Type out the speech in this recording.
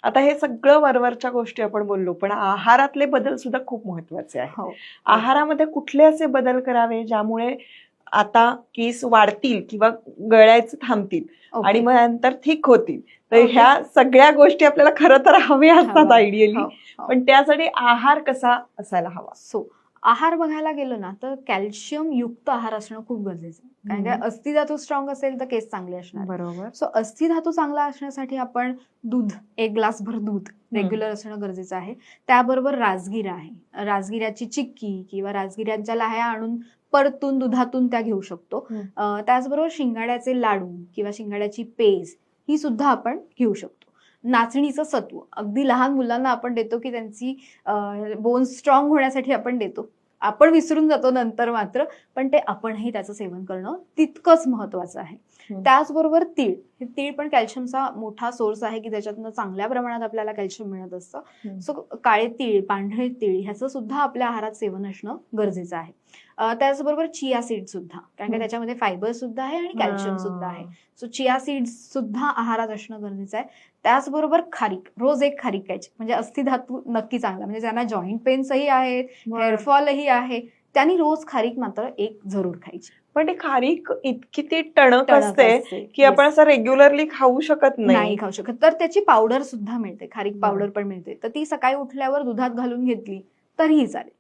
आता हे सगळं वरवरच्या गोष्टी आपण बोललो, पण आहारातले बदल सुद्धा खूप महत्वाचे आहेत. हो. आहारामध्ये कुठले असे बदल करावे ज्यामुळे आता केस वाढतील किंवा गळायचे थांबतील ओके. आणि मग नंतर ठीक होतील. तर ओके. ह्या सगळ्या गोष्टी आपल्याला खरं तर हव्या असतात हवा. आयडियली, हो, हो. पण त्यासाठी आहार कसा असायला हवा? सो आहार बघायला गेलो ना तर कॅल्शियम युक्त आहार असणं खूप गरजेचं आहे. कारण काय अस्थिधातू स्ट्रॉंग असेल तर केस चांगले असणार. बरोबर. सो अस्थिधातू चांगला असण्यासाठी आपण दूध, 1 ग्लासभर दूध रेग्युलर असणं गरजेचं आहे. त्याबरोबर राजगिरा आहे, राजगिऱ्याची चिक्की किंवा राजगिऱ्यांच्या लाह्या आणून परतून दुधातून त्या घेऊ शकतो. त्याचबरोबर शिंगाड्याचे लाडू किंवा शिंगाड्याची पेज ही सुद्धा आपण घेऊ शकतो. नाचणीचं सत्व अगदी लहान मुलांना आपण देतो की त्यांची बोन्स स्ट्रॉंग होण्यासाठी आपण देतो. आपण विसरून जातो नंतर मात्र, पण ते आपणही त्याचं सेवन करणं तितकंच महत्वाचं आहे. त्याचबरोबर तीळ, हे तीळ पण कॅल्शियमचा मोठा सोर्स आहे की त्याच्यातनं चांगल्या प्रमाणात आपल्याला कॅल्शियम मिळत असतं. सो काळे तीळ, पांढरे तीळ ह्याचं सुद्धा आपल्या आहारात सेवन असणं गरजेचं आहे. त्याचबरोबर चिया सीड सुद्धा, कारण की त्याच्यामध्ये फायबर सुद्धा आहे आणि कॅल्शियम सुद्धा आहे. सो चिया सीड्स सुद्धा आहारात असणं गरजेचं आहे. त्याचबरोबर खारीक, रोज 1 खारीक खायची, म्हणजे अस्थिधातू नक्की चांगला, म्हणजे ज्यांना जॉईंट पेन्सही आहेत, हेअरफॉलही आहे, त्यांनी रोज खारीक मात्र 1 जरूर खायची. पण ती खारीक इतकी ती टणक असते की आपण असं रेग्युलरली खाऊ शकत नाही खाऊ शकत. तर त्याची पावडर सुद्धा मिळते, खारीक पावडर पण मिळते. तर ती सकाळी उठल्यावर दुधात घालून घेतली तरीही चालेल.